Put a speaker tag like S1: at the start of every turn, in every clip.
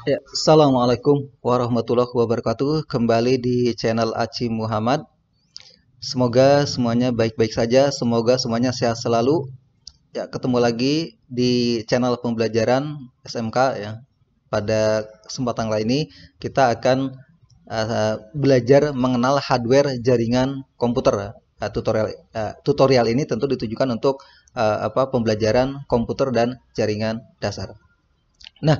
S1: Ya, Assalamualaikum warahmatullahi wabarakatuh. Kembali di channel Aci Muhammad. Semoga semuanya baik-baik saja. Semoga semuanya sehat selalu. Ya, ketemu lagi di channel pembelajaran SMK ya. Pada kesempatan kali ini kita akan belajar mengenal hardware jaringan komputer. Tutorial ini tentu ditujukan untuk pembelajaran komputer dan jaringan dasar. Nah,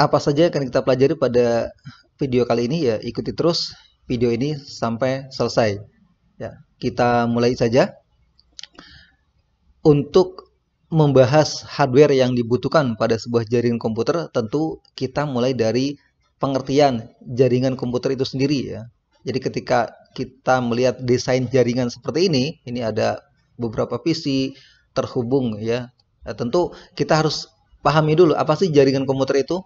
S1: apa saja yang akan kita pelajari pada video kali ini ya, ikuti terus video ini sampai selesai. Ya, kita mulai saja. Untuk membahas hardware yang dibutuhkan pada sebuah jaringan komputer, tentu kita mulai dari pengertian jaringan komputer itu sendiri ya. Jadi ketika kita melihat desain jaringan seperti ini ada beberapa PC terhubung ya. Nah, tentu kita harus pahami dulu apa sih jaringan komputer itu.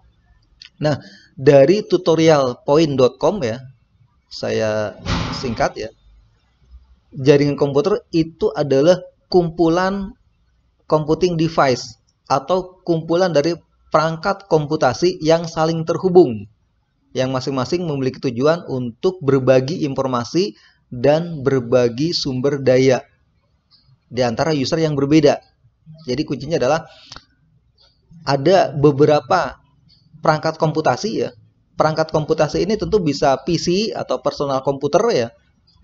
S1: Nah, dari tutorialpoint.com ya, saya singkat ya, jaringan komputer itu adalah kumpulan computing device atau kumpulan dari perangkat komputasi yang saling terhubung, yang masing-masing memiliki tujuan untuk berbagi informasi dan berbagi sumber daya di antara user yang berbeda. Jadi kuncinya adalah ada beberapa perangkat komputasi ya. Perangkat komputasi ini tentu bisa PC atau personal komputer ya,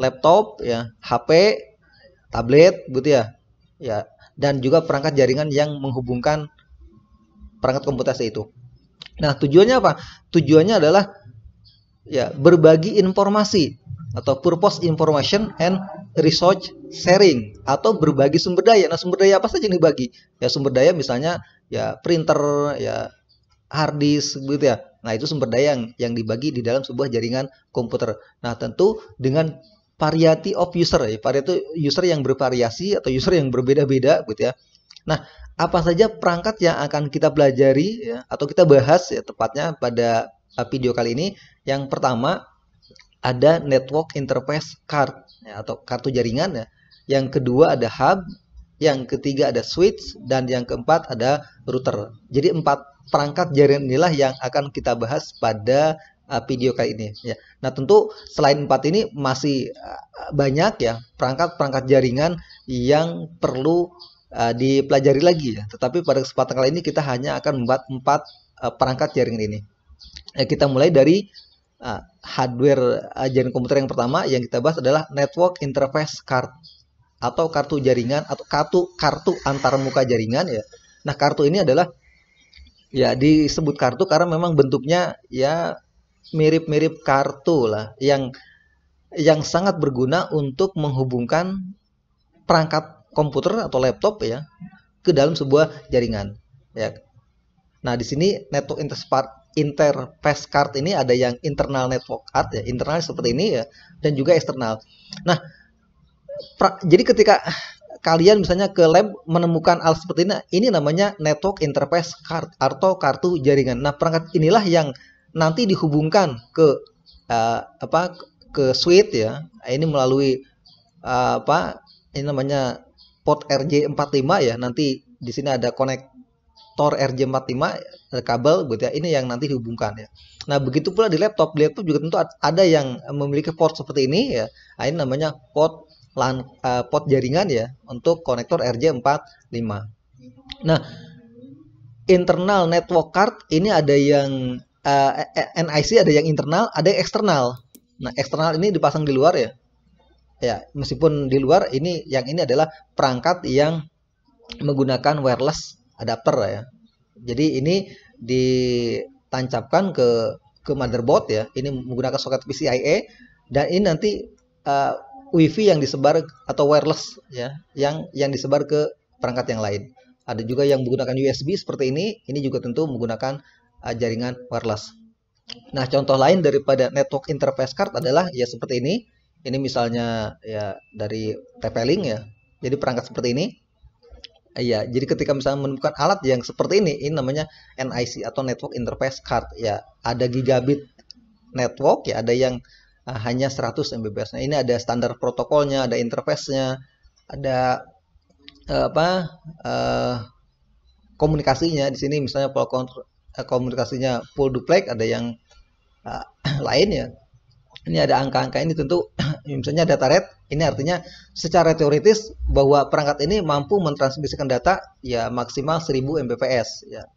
S1: laptop ya, HP, tablet gitu ya. Ya, dan juga perangkat jaringan yang menghubungkan perangkat komputasi itu. Nah, tujuannya apa? Tujuannya adalah ya berbagi informasi atau purpose information and research sharing atau berbagi sumber daya. Nah, sumber daya apa saja yang dibagi? Ya sumber daya misalnya ya printer, ya hard disk gitu ya. Nah, itu sumber daya yang dibagi di dalam sebuah jaringan komputer. Nah, tentu dengan variety of user ya, variety user yang bervariasi atau user yang berbeda-beda gitu ya. Nah, apa saja perangkat yang akan kita pelajari ya, atau kita bahas ya tepatnya pada video kali ini. Yang pertama ada network interface card ya, atau kartu jaringan ya. Yang kedua ada hub, yang ketiga ada switch, dan yang keempat ada router. Jadi 4 perangkat jaringan inilah yang akan kita bahas pada video kali ini ya. Nah, tentu selain 4 ini masih banyak ya perangkat-perangkat jaringan yang perlu dipelajari lagi ya. Tetapi pada kesempatan kali ini kita hanya akan membahas 4 perangkat jaringan ini. Kita mulai dari hardware jaringan komputer yang pertama yang kita bahas adalah network interface card atau kartu jaringan atau kartu antarmuka jaringan ya. Nah, kartu ini adalah ya disebut kartu karena memang bentuknya ya mirip-mirip kartu lah yang sangat berguna untuk menghubungkan perangkat komputer atau laptop ya ke dalam sebuah jaringan ya. Nah, di sini network interface card ini ada yang internal network card ya, internal seperti ini ya, dan juga eksternal. Nah, jadi ketika kalian misalnya ke lab menemukan hal seperti ini namanya network interface card atau kartu jaringan. Nah, perangkat inilah yang nanti dihubungkan ke ke switch ya. Ini melalui ini namanya port RJ45 ya. Nanti di sini ada konektor RJ45 kabel gitu ya. Ini yang nanti dihubungkan ya. Nah, begitu pula di laptop. Di laptop juga tentu ada yang memiliki port seperti ini ya. Nah, ini namanya port jaringan ya untuk konektor RJ45. Nah, internal network card ini ada yang NIC, ada yang internal, ada yang eksternal. Nah, eksternal ini dipasang di luar ya. Ya, meskipun di luar ini adalah perangkat yang menggunakan wireless adapter ya. Jadi ini ditancapkan ke motherboard ya. Ini menggunakan soket PCIe dan ini nanti WiFi yang disebar atau wireless ya, yang disebar ke perangkat yang lain. Ada juga yang menggunakan USB seperti ini juga tentu menggunakan jaringan wireless. Nah, contoh lain daripada network interface card adalah ya seperti ini. Ini misalnya ya dari TP-Link ya. Jadi perangkat seperti ini. Ya, jadi ketika misalnya menemukan alat yang seperti ini namanya NIC atau network interface card ya. Ada gigabit network ya, ada yang hanya 100 Mbps. Nah, ini ada standar protokolnya, ada interface-nya, ada komunikasinya. Di sini misalnya komunikasinya full duplex, ada yang lain ya. Ini ada angka-angka ini tentu misalnya data rate, ini artinya secara teoritis bahwa perangkat ini mampu mentransmisikan data ya maksimal 1000 Mbps ya.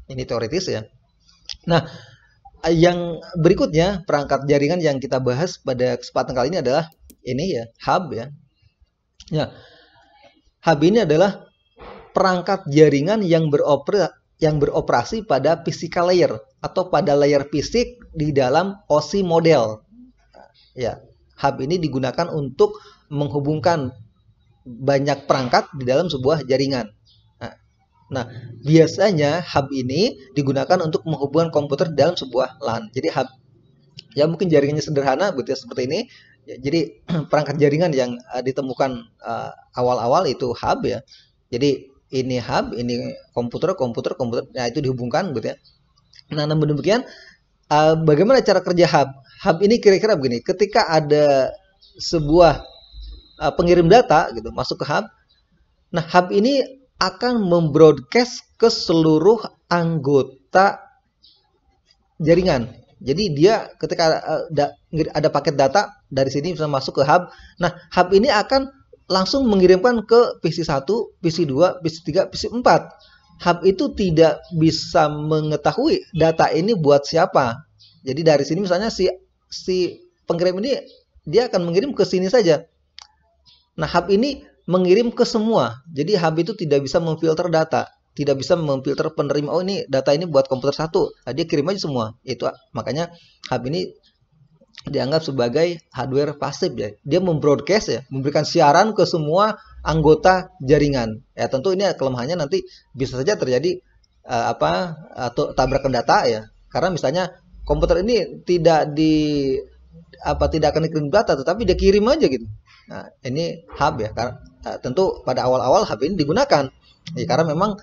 S1: Ini teoritis ya. Nah, yang berikutnya perangkat jaringan yang kita bahas pada kesempatan kali ini adalah ini ya, hub ya. Ya. Hub ini adalah perangkat jaringan yang beroperasi pada physical layer atau pada layer fisik di dalam OSI model. Ya, hub ini digunakan untuk menghubungkan banyak perangkat di dalam sebuah jaringan. Nah, biasanya hub ini digunakan untuk menghubungkan komputer dalam sebuah LAN. Jadi hub ya mungkin jaringannya sederhana gitu ya, seperti ini. Ya, jadi perangkat jaringan yang ditemukan awal-awal itu hub ya. Jadi ini hub, ini komputer, nah itu dihubungkan gitu ya. Nah, namun demikian bagaimana cara kerja hub? Hub ini kira-kira begini, ketika ada sebuah pengirim data gitu masuk ke hub, nah hub ini akan membroadcast ke seluruh anggota jaringan. Jadi dia ketika ada paket data dari sini bisa masuk ke hub, nah hub ini akan langsung mengirimkan ke PC1, PC2, PC3, PC4. Hub itu tidak bisa mengetahui data ini buat siapa. Jadi dari sini misalnya si pengirim ini dia akan mengirim ke sini saja. Nah, hub ini mengirim ke semua. Jadi hub itu tidak bisa memfilter data, tidak bisa memfilter penerima. Oh, ini data ini buat komputer satu. Nah, dia kirim aja semua. Itu makanya hub ini dianggap sebagai hardware pasif ya. Dia membroadcast ya, memberikan siaran ke semua anggota jaringan. Ya tentu ini kelemahannya nanti bisa saja terjadi atau tabrakan data ya. Karena misalnya komputer ini tidak akan dikirim data, tetapi dia kirim aja gitu. Nah, ini hub ya. Karena tentu pada awal-awal hub ini digunakan. Ya, karena memang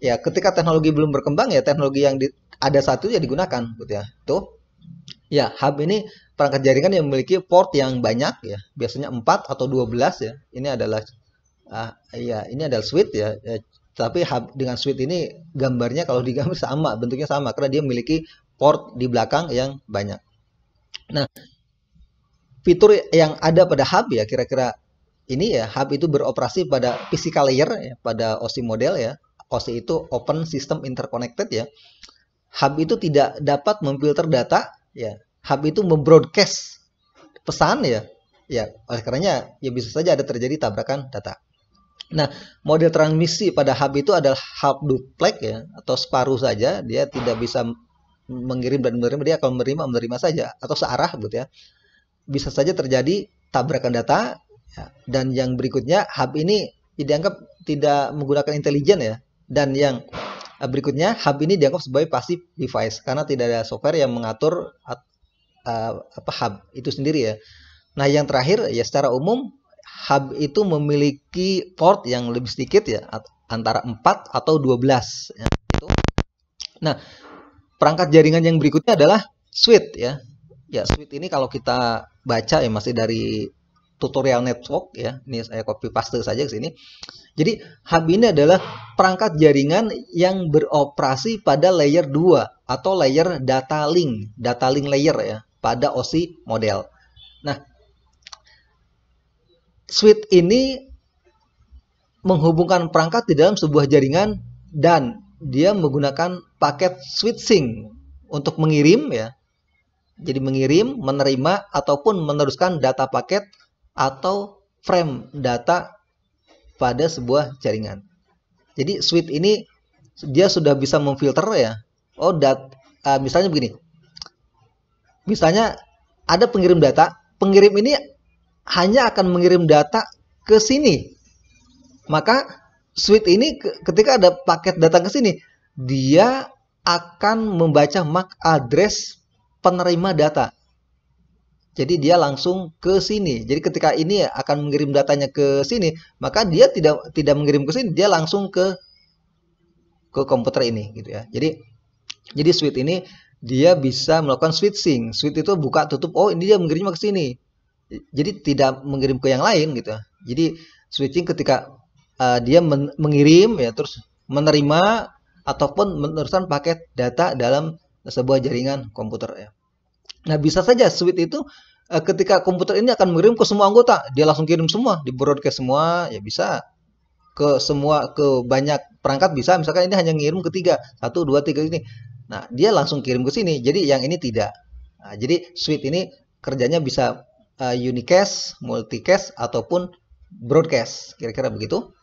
S1: ya ketika teknologi belum berkembang ya teknologi yang ada satu ya digunakan gitu ya. Tuh. Ya, hub ini perangkat jaringan yang memiliki port yang banyak ya, biasanya 4 atau 12 ya. Ini adalah ini adalah switch ya. Tapi hub dengan switch ini gambarnya kalau digambar sama, bentuknya sama karena dia memiliki port di belakang yang banyak. Nah, fitur yang ada pada hub ya kira-kira ini ya, hub itu beroperasi pada physical layer ya, pada OSI model ya. OSI itu Open System Interconnected ya. Hub itu tidak dapat memfilter data ya. Hub itu membroadcast pesan ya. Ya, oleh karenanya ya bisa saja ada terjadi tabrakan data. Nah, model transmisi pada hub itu adalah hub duplex ya atau separuh saja, dia tidak bisa mengirim dan menerima, dia akan menerima saja atau searah gitu ya. Bisa saja terjadi tabrakan data ya. Dan yang berikutnya hub ini dianggap tidak menggunakan intelijen ya. Dan yang berikutnya hub ini dianggap sebagai passive device karena tidak ada software yang mengatur hub itu sendiri ya. Nah, yang terakhir ya secara umum hub itu memiliki port yang lebih sedikit ya, antara 4 atau 12 ya, itu. Nah, perangkat jaringan yang berikutnya adalah switch ya. Ya, switch ini kalau kita baca ya masih dari tutorial network ya. Ini saya copy paste saja ke sini. Jadi, hub ini adalah perangkat jaringan yang beroperasi pada layer 2 atau layer data link layer ya, pada OSI model. Nah, switch ini menghubungkan perangkat di dalam sebuah jaringan dan dia menggunakan paket switching untuk mengirim ya. Jadi mengirim, menerima ataupun meneruskan data paket atau frame data pada sebuah jaringan. Jadi switch ini dia sudah bisa memfilter ya. Oh, misalnya begini. Misalnya ada pengirim data, pengirim ini hanya akan mengirim data ke sini. Maka switch ini ketika ada paket datang ke sini, dia akan membaca MAC address penerima data. Jadi dia langsung ke sini. Jadi ketika ini akan mengirim datanya ke sini, maka dia tidak mengirim ke sini, dia langsung ke komputer ini gitu ya. Jadi switch ini dia bisa melakukan switching. Switch itu buka tutup. Oh, ini dia mengirimnya ke sini. Jadi tidak mengirim ke yang lain gitu. Jadi switching ketika dia mengirim ya terus menerima ataupun meneruskan paket data dalam sebuah jaringan komputer ya. Nah, bisa saja switch itu ketika komputer ini akan mengirim ke semua anggota, dia langsung kirim semua, di broadcast semua, ya bisa ke semua, ke banyak perangkat bisa, misalkan ini hanya ngirim ke 3, 1, 2, 3 ini. Nah, dia langsung kirim ke sini, jadi yang ini tidak. Nah, jadi switch ini kerjanya bisa unicast, multicast, ataupun broadcast, kira-kira begitu.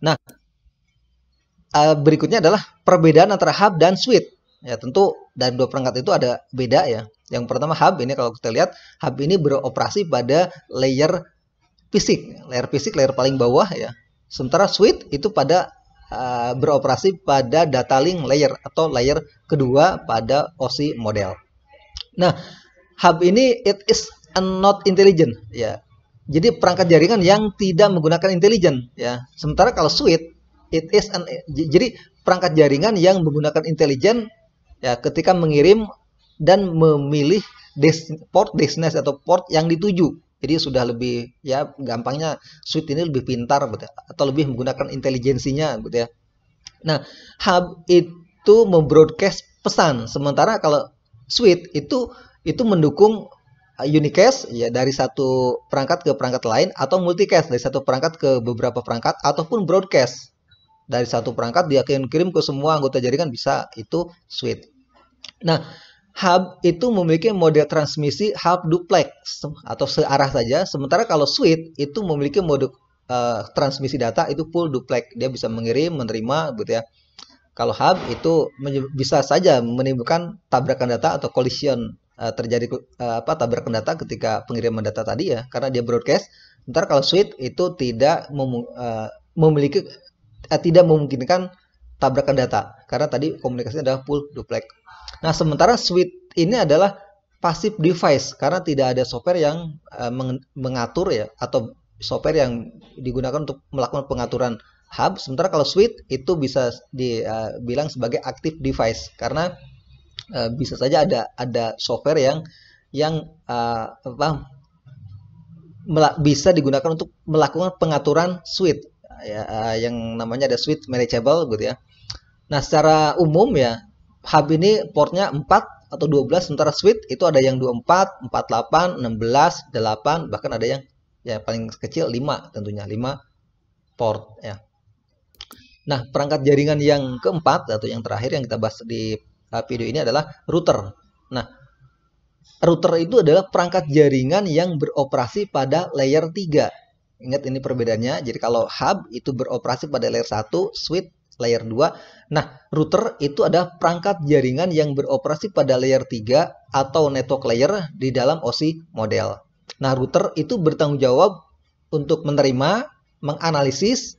S1: Nah, berikutnya adalah perbedaan antara hub dan switch. Ya, tentu dari dua perangkat itu ada beda ya. Yang pertama hub ini, kalau kita lihat hub ini beroperasi pada layer fisik, layer paling bawah ya. Sementara switch itu pada beroperasi pada data link layer atau layer kedua pada OSI model. Nah, hub ini it is not intelligent ya. Jadi perangkat jaringan yang tidak menggunakan intelijen ya. Sementara kalau switch jadi perangkat jaringan yang menggunakan intelijen ya, ketika mengirim dan memilih port destinasi atau port yang dituju. Jadi sudah lebih, ya gampangnya switch ini lebih pintar gitu, atau lebih menggunakan intelijensinya gitu ya. Nah, hub itu membroadcast pesan, sementara kalau switch itu mendukung unicast ya, dari satu perangkat ke perangkat lain, atau multicast dari satu perangkat ke beberapa perangkat, ataupun broadcast dari satu perangkat dia akan kirim ke semua anggota jaringan, bisa, itu switch. Nah, hub itu memiliki mode transmisi hub duplex atau searah saja, sementara kalau switch itu memiliki mode transmisi data itu full duplex, dia bisa mengirim, menerima gitu ya. Kalau hub itu bisa saja menimbulkan tabrakan data atau collision, terjadi tabrakan data ketika pengiriman data tadi ya, karena dia broadcast. Sementara kalau switch itu tidak tidak memungkinkan tabrakan data karena tadi komunikasinya adalah full duplex. Nah, sementara switch ini adalah passive device karena tidak ada software yang mengatur ya, atau software yang digunakan untuk melakukan pengaturan hub. Sementara kalau switch itu bisa dibilang sebagai active device karena bisa saja ada software yang bisa digunakan untuk melakukan pengaturan switch ya, yang namanya ada switch manageable gitu ya. Nah, secara umum ya hub ini portnya 4 atau 12, sementara switch itu ada yang 24, 48, 16, 8, bahkan ada yang ya paling kecil 5, tentunya 5 port ya. Nah, perangkat jaringan yang keempat atau yang terakhir yang kita bahas di video ini adalah router. Nah, router itu adalah perangkat jaringan yang beroperasi pada layer 3. Ingat ini perbedaannya. Jadi kalau hub itu beroperasi pada layer 1, switch layer 2. Nah, router itu adalah perangkat jaringan yang beroperasi pada layer 3 atau network layer di dalam OSI model. Nah, router itu bertanggung jawab untuk menerima, menganalisis,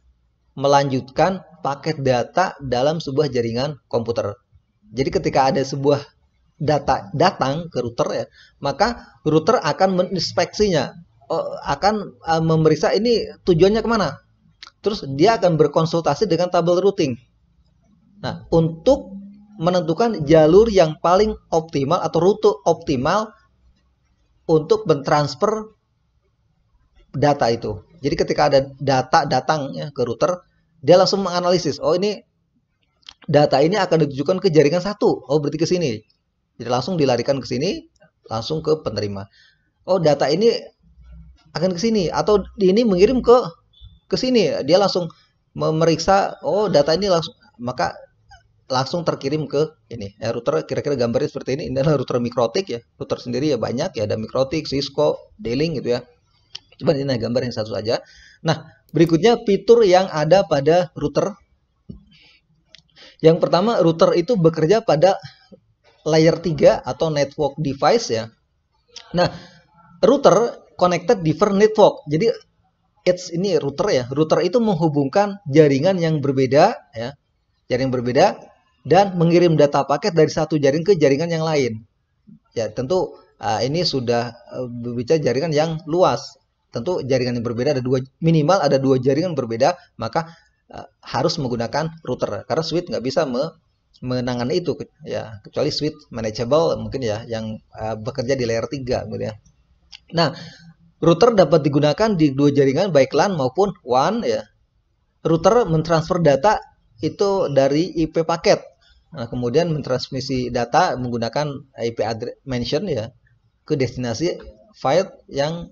S1: melanjutkan paket data dalam sebuah jaringan komputer. Jadi ketika ada sebuah data datang ke router ya, maka router akan menginspeksinya, akan memeriksa ini tujuannya kemana. Terus dia akan berkonsultasi dengan tabel routing. Nah, untuk menentukan jalur yang paling optimal atau rute optimal untuk mentransfer data itu. Jadi ketika ada data datang ya, ke router, dia langsung menganalisis. Oh, ini data ini akan ditujukan ke jaringan 1. Oh, berarti ke sini. Jadi langsung dilarikan ke sini, langsung ke penerima. Oh, data ini akan ke sini, atau ini mengirim ke sini. Dia langsung memeriksa, oh data ini langsung, maka langsung terkirim ke ini. Ya, router kira-kira gambarnya seperti ini. Ini adalah router mikrotik ya. Router sendiri ya banyak ya, ada mikrotik, Cisco, D-Link gitu ya. Coba ini gambar yang satu saja. Nah, berikutnya fitur yang ada pada router. Yang pertama, router itu bekerja pada layer 3 atau network device ya. Nah, router connected different network. Jadi ini router ya. Router itu menghubungkan jaringan yang berbeda ya. Jaringan berbeda dan mengirim data paket dari satu jaringan ke jaringan yang lain. Ya, tentu ini sudah berbicara jaringan yang luas. Tentu jaringan yang berbeda minimal ada dua jaringan berbeda, maka harus menggunakan router karena switch nggak bisa menangani itu ya, kecuali switch manageable mungkin ya yang bekerja di layer 3 gitu ya. Nah, router dapat digunakan di dua jaringan baik LAN maupun WAN ya. Router mentransfer data itu dari IP paket. Nah, kemudian mentransmisi data menggunakan IP address mention ya ke destinasi file yang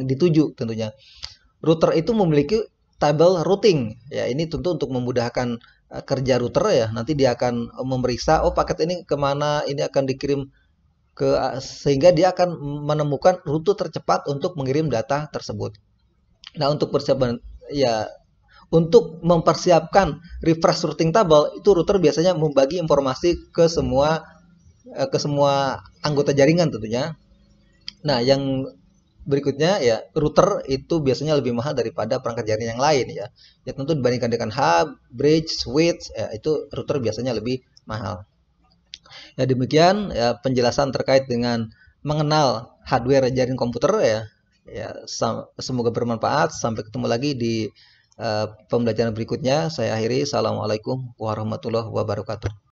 S1: dituju tentunya. Router itu memiliki tabel routing. Ya, ini tentu untuk memudahkan kerja router ya. Nanti dia akan memeriksa, oh paket ini kemana, ini akan dikirim sehingga dia akan menemukan rute tercepat untuk mengirim data tersebut. Nah, untuk persiapan ya untuk mempersiapkan refresh routing table itu router biasanya membagi informasi ke semua anggota jaringan tentunya. Nah, yang berikutnya ya router itu biasanya lebih mahal daripada perangkat jaringan yang lain ya. Ya tentu dibandingkan dengan hub, bridge, switch ya itu router biasanya lebih mahal. Ya demikian ya penjelasan terkait dengan mengenal hardware jaringan komputer ya. Ya semoga bermanfaat. Sampai ketemu lagi di pembelajaran berikutnya. Saya akhiri. Assalamualaikum warahmatullahi wabarakatuh.